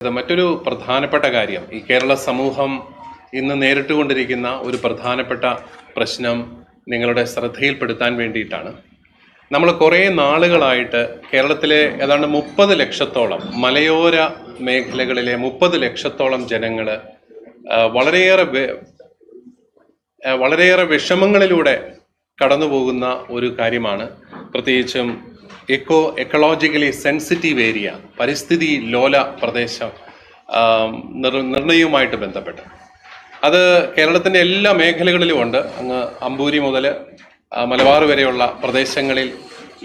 മറ്റൊരു പ്രധാനപ്പെട്ട കാര്യം, ഈ കേരള സമൂഹം ഇന്ന് നേരിട്ടുകൊണ്ടിരിക്കുന്ന ഒരു പ്രധാനപ്പെട്ട പ്രശ്നം നിങ്ങളുടെ ശ്രദ്ധയിൽപ്പെടുത്താൻ വേണ്ടിയിട്ടാണ്. നമ്മൾ കുറേ നാളുകളായിട്ട് കേരളത്തിലെ ഏതാണ്ട് 30 ലക്ഷത്തോളം മലയോര മേഖലകളിലെ 30 ലക്ഷത്തോളം ജനങ്ങൾ വളരെയേറെ വിഷമങ്ങളിലൂടെ കടന്നു പോകുന്ന ഒരു കാര്യമാണ്. പ്രത്യേകിച്ചും എക്കോളജിക്കലി സെൻസിറ്റീവ് ഏരിയ, പരിസ്ഥിതി ലോല പ്രദേശം നിർണയവുമായിട്ട് ബന്ധപ്പെട്ട് അത് കേരളത്തിൻ്റെ എല്ലാ മേഖലകളിലും ഉണ്ട്. അങ്ങ് അമ്പൂരി മുതൽ മലബാർ വരെയുള്ള പ്രദേശങ്ങളിൽ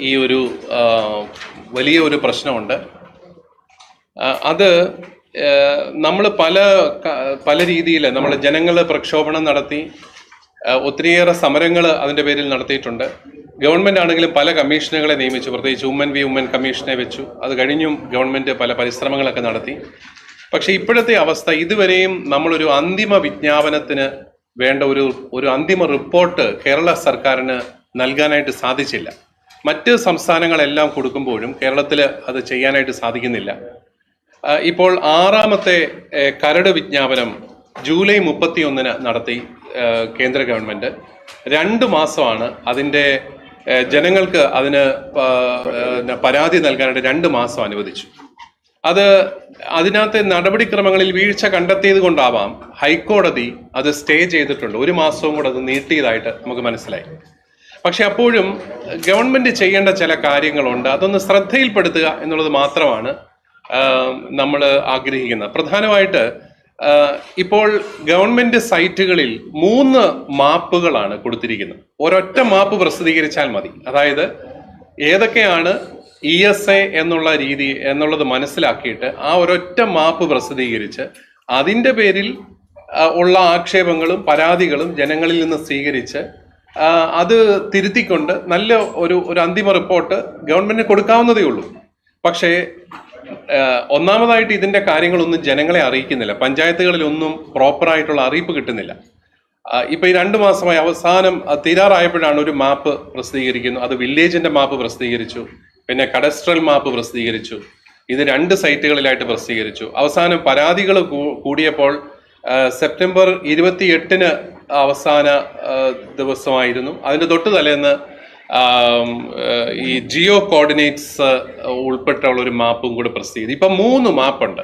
ഈ ഒരു വലിയ ഒരു പ്രശ്നമുണ്ട്. അത് നമ്മൾ പല രീതിയിൽ നമ്മൾ ജനങ്ങൾ പ്രക്ഷോഭണം നടത്തി ഒത്തിരിയേറെ സമരങ്ങൾ അതിൻ്റെ പേരിൽ നടത്തിയിട്ടുണ്ട്. ഗവൺമെൻറ് ആണെങ്കിലും പല കമ്മീഷനുകളെ നിയമിച്ചു, പ്രത്യേകിച്ച് വുമൻ കമ്മീഷനെ വെച്ചു. അത് കഴിഞ്ഞും ഗവൺമെൻറ് പല പരിശ്രമങ്ങളൊക്കെ നടത്തി. പക്ഷെ ഇപ്പോഴത്തെ അവസ്ഥ, ഇതുവരെയും നമ്മളൊരു അന്തിമ വിജ്ഞാപനത്തിന് വേണ്ട ഒരു അന്തിമ റിപ്പോർട്ട് കേരള സർക്കാരിന് നൽകാനായിട്ട് സാധിച്ചില്ല. മറ്റ് സംസ്ഥാനങ്ങളെല്ലാം കൊടുക്കുമ്പോഴും കേരളത്തിൽ അത് ചെയ്യാനായിട്ട് സാധിക്കുന്നില്ല. ഇപ്പോൾ 6ാമത്തെ കരട് വിജ്ഞാപനം ജൂലൈ 31 നടത്തി കേന്ദ്ര ഗവൺമെൻറ്. 2 മാസമാണ് അതിൻ്റെ ജനങ്ങൾക്ക് അതിന് പരാതി നൽകാനായിട്ട് 2 മാസം അനുവദിച്ചു. അതിനകത്തെ നടപടിക്രമങ്ങളിൽ വീഴ്ച കണ്ടെത്തിയത് കൊണ്ടാവാം ഹൈക്കോടതി അത് സ്റ്റേ ചെയ്തിട്ടുണ്ട്. 1 മാസവും കൂടെ അത് നീട്ടിയതായിട്ട് നമുക്ക് മനസ്സിലായി. പക്ഷെ അപ്പോഴും ഗവൺമെൻറ് ചെയ്യേണ്ട ചില കാര്യങ്ങളുണ്ട്. അതൊന്ന് ശ്രദ്ധയിൽപ്പെടുത്തുക എന്നുള്ളത് മാത്രമാണ് നമ്മൾ ആഗ്രഹിക്കുന്നത്. പ്രധാനമായിട്ട് ഇപ്പോൾ ഗവൺമെൻറ് സൈറ്റുകളിൽ 3 മാപ്പുകളാണ് കൊടുത്തിരിക്കുന്നത്. ഒരൊറ്റ മാപ്പ് പ്രസിദ്ധീകരിച്ചാൽ മതി. അതായത് ഏതൊക്കെയാണ് ESA എന്നുള്ളത് മനസ്സിലാക്കിയിട്ട് ആ ഒരൊറ്റ മാപ്പ് പ്രസിദ്ധീകരിച്ച് അതിൻ്റെ പേരിൽ ഉള്ള ആക്ഷേപങ്ങളും പരാതികളും ജനങ്ങളിൽ നിന്ന് സ്വീകരിച്ച് അത് തിരുത്തിക്കൊണ്ട് നല്ല ഒരു അന്തിമ റിപ്പോർട്ട് ഗവൺമെന്റിന് കൊടുക്കാവുന്നതേ ഉള്ളൂ. പക്ഷേ ഒന്നാമതായിട്ട് ഇതിൻ്റെ കാര്യങ്ങളൊന്നും ജനങ്ങളെ അറിയിക്കുന്നില്ല. പഞ്ചായത്തുകളിലൊന്നും പ്രോപ്പറായിട്ടുള്ള അറിയിപ്പ് കിട്ടുന്നില്ല. ഇപ്പം ഈ 2 മാസമായി അവസാനം തീരാറായപ്പോഴാണ് ഒരു മാപ്പ് പ്രസിദ്ധീകരിക്കുന്നു. അത് വില്ലേജിൻ്റെ മാപ്പ് പ്രസിദ്ധീകരിച്ചു, പിന്നെ കഡസ്ട്രൽ മാപ്പ് പ്രസിദ്ധീകരിച്ചു. ഇത് 2 സൈറ്റുകളിലായിട്ട് പ്രസിദ്ധീകരിച്ചു. അവസാനം പരാതികൾ കൂടിയപ്പോൾ സെപ്റ്റംബർ 28 അവസാന ദിവസമായിരുന്നു. അതിൻ്റെ തൊട്ട് തലേന്ന് ഈ ജിയോ കോർഡിനേറ്റ്സ് ഉൾപ്പെട്ടുള്ള ഒരു മാപ്പും കൂടെ പ്രസിദ്ധീകരിച്ചു. ഇപ്പം 3 മാപ്പുണ്ട്.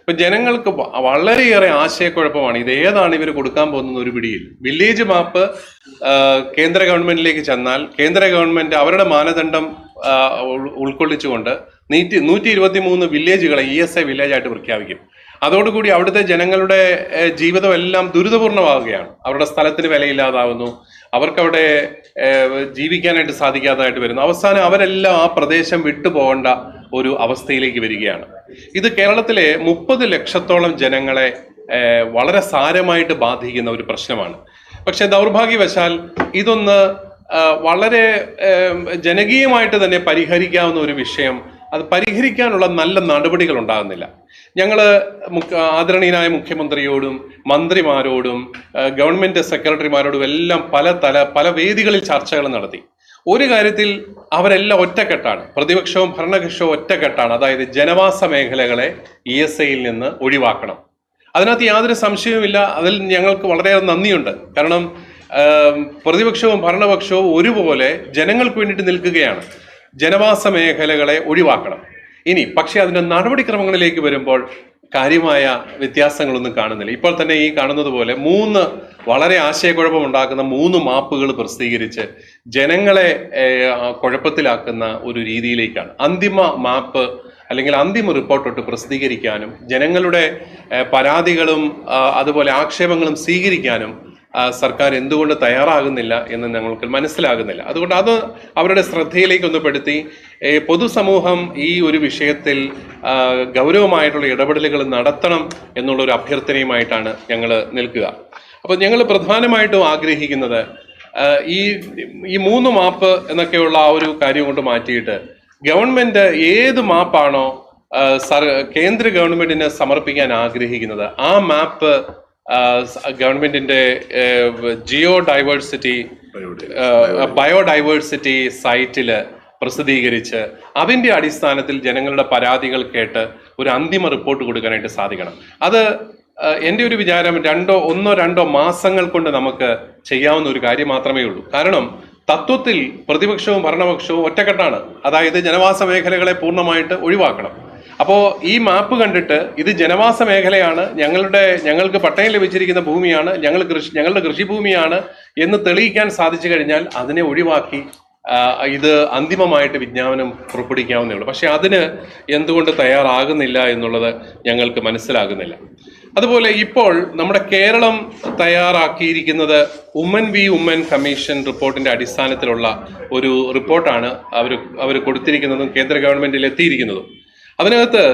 ഇപ്പം ജനങ്ങൾക്ക് വളരെയേറെ ആശയക്കുഴപ്പമാണ്. ഇത് ഏതാണ് ഇവർ കൊടുക്കാൻ പോകുന്ന ഒരു പിടിയിൽ. വില്ലേജ് മാപ്പ് കേന്ദ്ര ഗവൺമെന്റിലേക്ക് ചെന്നാൽ കേന്ദ്ര ഗവൺമെന്റ് അവരുടെ മാനദണ്ഡം ഉൾക്കൊള്ളിച്ചുകൊണ്ട് 123 വില്ലേജുകളെ ESA വില്ലേജായിട്ട് പ്രഖ്യാപിക്കും. അതോടുകൂടി അവിടുത്തെ ജനങ്ങളുടെ ജീവിതം എല്ലാം ദുരിതപൂർണമാവുകയാണ്. അവരുടെ സ്ഥലത്തിന് വിലയില്ലാതാവുന്നു, അവർക്കവിടെ ജീവിക്കാനായിട്ട് സാധിക്കാത്തതായിട്ട് വരുന്നു. അവസാനം അവരെല്ലാം ആ പ്രദേശം വിട്ടുപോകേണ്ട ഒരു അവസ്ഥയിലേക്ക് വരികയാണ്. ഇത് കേരളത്തിലെ 30 ലക്ഷത്തോളം ജനങ്ങളെ വളരെ സാരമായിട്ട് ബാധിക്കുന്ന ഒരു പ്രശ്നമാണ്. പക്ഷെ ദൗർഭാഗ്യവശാൽ ഇതൊന്ന് വളരെ ജനകീയമായിട്ട് തന്നെ പരിഹരിക്കാവുന്ന ഒരു വിഷയം, അത് പരിഹരിക്കാനുള്ള നല്ല നടപടികൾ ഉണ്ടാകുന്നില്ല. ഞങ്ങൾ ആദരണീയനായ മുഖ്യമന്ത്രിയോടും മന്ത്രിമാരോടും ഗവൺമെന്റ് സെക്രട്ടറിമാരോടും എല്ലാം പല വേദികളിൽ ചർച്ചകൾ നടത്തി. ഒരു കാര്യത്തിൽ അവരെല്ലാം ഒറ്റക്കെട്ടാണ്, പ്രതിപക്ഷവും ഭരണകക്ഷവും ഒറ്റക്കെട്ടാണ്. അതായത് ജനവാസ മേഖലകളെ ESAയിൽ നിന്ന് ഒഴിവാക്കണം. അതിനകത്ത് യാതൊരു സംശയവുമില്ല. അതിൽ ഞങ്ങൾക്ക് വളരെയേറെ നന്ദിയുണ്ട്. കാരണം പ്രതിപക്ഷവും ഭരണപക്ഷവും ഒരുപോലെ ജനങ്ങൾക്ക് വേണ്ടിയിട്ട് നിൽക്കുകയാണ്. ജനവാസ മേഖലകളെ ഒഴിവാക്കണം. പക്ഷെ അതിൻ്റെ നടപടിക്രമങ്ങളിലേക്ക് വരുമ്പോൾ കാര്യമായ വ്യത്യാസങ്ങളൊന്നും കാണുന്നില്ല. ഇപ്പോൾ തന്നെ ഈ കാണുന്നത് പോലെ 3 വളരെ ആശയക്കുഴപ്പമുണ്ടാക്കുന്ന 3 മാപ്പുകൾ പ്രസിദ്ധീകരിച്ച് ജനങ്ങളെ കുഴപ്പത്തിലാക്കുന്ന ഒരു രീതിയിലേക്കാണ്. അന്തിമ മാപ്പ് അല്ലെങ്കിൽ അന്തിമ റിപ്പോർട്ടൊട്ട് പ്രസിദ്ധീകരിക്കാനും ജനങ്ങളുടെ പരാതികളും അതുപോലെ ആക്ഷേപങ്ങളും സ്വീകരിക്കാനും സർക്കാർ എന്തുകൊണ്ട് തയ്യാറാകുന്നില്ല എന്ന് ഞങ്ങൾക്ക് മനസ്സിലാകുന്നില്ല. അതുകൊണ്ട് അത് അവരുടെ ശ്രദ്ധയിലേക്ക് ഒന്ന് പെടുത്തി പൊതുസമൂഹം ഈ ഒരു വിഷയത്തിൽ ഗൗരവമായിട്ടുള്ള ഇടപെടലുകൾ നടത്തണം എന്നുള്ളൊരു അഭ്യർത്ഥനയുമായിട്ടാണ് ഞങ്ങൾ നിൽക്കുക. അപ്പോൾ ഞങ്ങൾ പ്രധാനമായിട്ടും ആഗ്രഹിക്കുന്നത് ഈ 3 മാപ്പ് എന്നൊക്കെയുള്ള ആ ഒരു കാര്യം കൊണ്ട് മാറ്റിയിട്ട് ഗവൺമെന്റ് ഏത് മാപ്പാണോ കേന്ദ്ര ഗവൺമെന്റിന് സമർപ്പിക്കാൻ ആഗ്രഹിക്കുന്നത് ആ മാപ്പ് ഗവൺമെന്റിന്റെ ബയോഡൈവേഴ്സിറ്റി സൈറ്റില് പ്രസിദ്ധീകരിച്ച് അതിൻ്റെ അടിസ്ഥാനത്തിൽ ജനങ്ങളുടെ പരാതികൾ കേട്ട് ഒരു അന്തിമ റിപ്പോർട്ട് കൊടുക്കാനായിട്ട് സാധിക്കണം. അത് എൻ്റെ ഒരു വിചാരം ഒന്നോ രണ്ടോ മാസങ്ങൾ കൊണ്ട് നമുക്ക് ചെയ്യാവുന്ന ഒരു കാര്യം മാത്രമേ ഉള്ളൂ. കാരണം തത്വത്തിൽ പ്രതിപക്ഷവും ഭരണപക്ഷവും ഒറ്റക്കെട്ടാണ്. അതായത് ജനവാസ മേഖലകളെ പൂർണ്ണമായിട്ട് ഒഴിവാക്കണം. അപ്പോൾ ഈ മാപ്പ് കണ്ടിട്ട് ഇത് ജനവാസ മേഖലയാണ്, ഞങ്ങൾക്ക് പട്ടയം ലഭിച്ചിരിക്കുന്ന ഭൂമിയാണ്, ഞങ്ങളുടെ കൃഷിഭൂമിയാണ് എന്ന് തെളിയിക്കാൻ സാധിച്ചു കഴിഞ്ഞാൽ അതിനെ ഒഴിവാക്കി ഇത് അന്തിമമായിട്ട് വിജ്ഞാപനം പുറപ്പെടുവിക്കാവുന്നേ ഉള്ളൂ. പക്ഷെ അതിന് എന്തുകൊണ്ട് തയ്യാറാകുന്നില്ല എന്നുള്ളത് ഞങ്ങൾക്ക് മനസ്സിലാകുന്നില്ല. അതുപോലെ ഇപ്പോൾ നമ്മുടെ കേരളം തയ്യാറാക്കിയിരിക്കുന്നത് ഉമ്മൻ വി ഉമ്മൻ കമ്മീഷൻ റിപ്പോർട്ടിന്റെ അടിസ്ഥാനത്തിലുള്ള ഒരു റിപ്പോർട്ടാണ് അവർ കൊടുത്തിരിക്കുന്നതും കേന്ദ്ര ഗവൺമെന്റിൽ എത്തിയിരിക്കുന്നതും. അതിനകത്ത്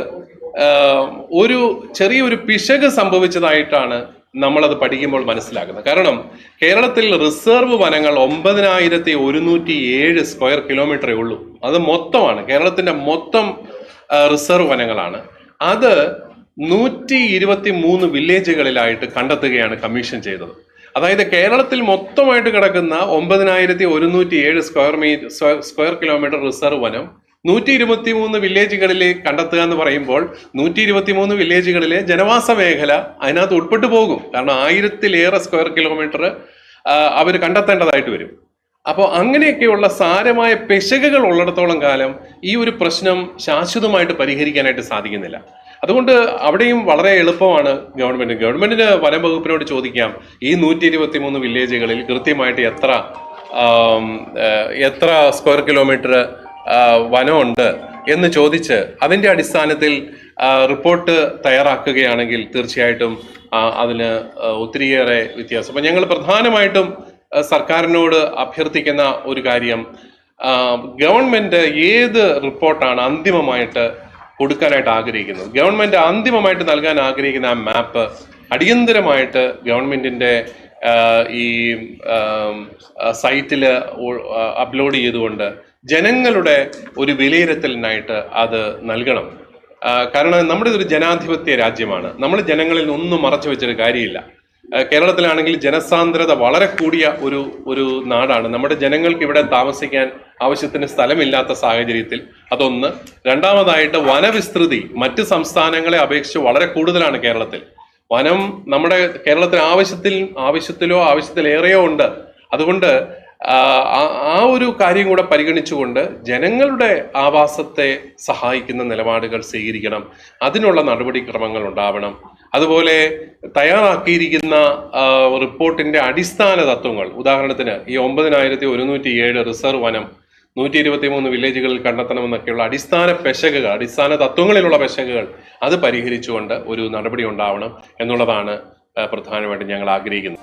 ഒരു ചെറിയൊരു പിശക് സംഭവിച്ചതായിട്ടാണ് നമ്മളത് പഠിക്കുമ്പോൾ മനസ്സിലാക്കുന്നത്. കാരണം കേരളത്തിൽ റിസർവ് വനങ്ങൾ 9107 സ്ക്വയർ കിലോമീറ്ററേ ഉള്ളൂ. അത് മൊത്തമാണ്, കേരളത്തിന്റെ മൊത്തം റിസർവ് വനങ്ങളാണ്. അത് 123 വില്ലേജുകളിലായിട്ട് കണ്ടെത്തുകയാണ് കമ്മീഷൻ ചെയ്തത്. അതായത് കേരളത്തിൽ മൊത്തമായിട്ട് കിടക്കുന്ന 9107 സ്ക്വയർ കിലോമീറ്റർ റിസർവ് വനം 123 വില്ലേജുകളിൽ കണ്ടെത്തുക എന്ന് പറയുമ്പോൾ 123 വില്ലേജുകളിലെ ജനവാസ മേഖല അതിനകത്ത് ഉൾപ്പെട്ടു പോകും. കാരണം 1000-ലേറെ സ്ക്വയർ കിലോമീറ്റർ അവർ കണ്ടെത്തേണ്ടതായിട്ട് വരും. അപ്പോൾ അങ്ങനെയൊക്കെയുള്ള സാരമായ പിശകുകൾ ഉള്ളിടത്തോളം കാലം ഈ ഒരു പ്രശ്നം ശാശ്വതമായിട്ട് പരിഹരിക്കാനായിട്ട് സാധിക്കുന്നില്ല. അതുകൊണ്ട് അവിടെയും വളരെ എളുപ്പമാണ് ഗവൺമെന്റിന് വനം വകുപ്പിനോട് ചോദിക്കാം, ഈ 123 വില്ലേജുകളിൽ കൃത്യമായിട്ട് എത്ര സ്ക്വയർ കിലോമീറ്റർ വനമുണ്ട് എന്ന് ചോദിച്ച് അതിന്റെ അടിസ്ഥാനത്തിൽ റിപ്പോർട്ട് തയ്യാറാക്കുകയാണെങ്കിൽ തീർച്ചയായിട്ടും അതിന് ഒത്തിരിയേറെ വ്യത്യാസം. അപ്പൊ ഞങ്ങൾ പ്രധാനമായിട്ടും സർക്കാരിനോട് അഭ്യർത്ഥിക്കുന്ന ഒരു കാര്യം, ഗവൺമെന്റ് ഏത് റിപ്പോർട്ടാണ് അന്തിമമായിട്ട് കൊടുക്കാനായിട്ട് ആഗ്രഹിക്കുന്നത്, ഗവൺമെന്റ് അന്തിമമായിട്ട് നൽകാൻ ആഗ്രഹിക്കുന്ന ആ മാപ്പ് അടിയന്തരമായിട്ട് ഗവൺമെന്റിന്റെ ഈ സൈറ്റിൽ അപ്ലോഡ് ചെയ്തുകൊണ്ട് ജനങ്ങളുടെ ഒരു വിലയിരുത്തലിനായിട്ട് അത് നൽകണം. കാരണം നമ്മുടെ ഇതൊരു ജനാധിപത്യ രാജ്യമാണ്. നമ്മൾ ജനങ്ങളിൽ ഒന്നും മറച്ചു വെച്ചൊരു കാര്യമില്ല. കേരളത്തിലാണെങ്കിൽ ജനസാന്ദ്രത വളരെ കൂടിയ ഒരു നാടാണ്. നമ്മുടെ ജനങ്ങൾക്ക് ഇവിടെ താമസിക്കാൻ ആവശ്യത്തിന് സ്ഥലമില്ലാത്ത സാഹചര്യത്തിൽ അതൊന്ന്. രണ്ടാമതായിട്ട് വനവിസ്തൃതി മറ്റ് സംസ്ഥാനങ്ങളെ അപേക്ഷിച്ച് വളരെ കൂടുതലാണ് കേരളത്തിൽ. വനം നമ്മുടെ കേരളത്തിന് ആവശ്യത്തിലേറെയോ ഉണ്ട്. അതുകൊണ്ട് ആ ഒരു കാര്യം കൂടെ പരിഗണിച്ചുകൊണ്ട് ജനങ്ങളുടെ ആവാസത്തെ സഹായിക്കുന്ന നിലപാടുകൾ സ്വീകരിക്കണം. അതിനുള്ള നടപടിക്രമങ്ങൾ ഉണ്ടാവണം. അതുപോലെ തയ്യാറാക്കിയിരിക്കുന്ന റിപ്പോർട്ടിന്റെ അടിസ്ഥാന തത്വങ്ങൾ, ഉദാഹരണത്തിന് ഈ 9107 റിസർവ് വനം 123 വില്ലേജുകളിൽ കണ്ടെത്തണമെന്നൊക്കെയുള്ള അടിസ്ഥാന തത്വങ്ങളിലുള്ള പെശകുകൾ അത് പരിഹരിച്ചുകൊണ്ട് ഒരു നടപടി ഉണ്ടാവണം എന്നുള്ളതാണ് പ്രധാനമായിട്ടും ഞങ്ങൾ ആഗ്രഹിക്കുന്നത്.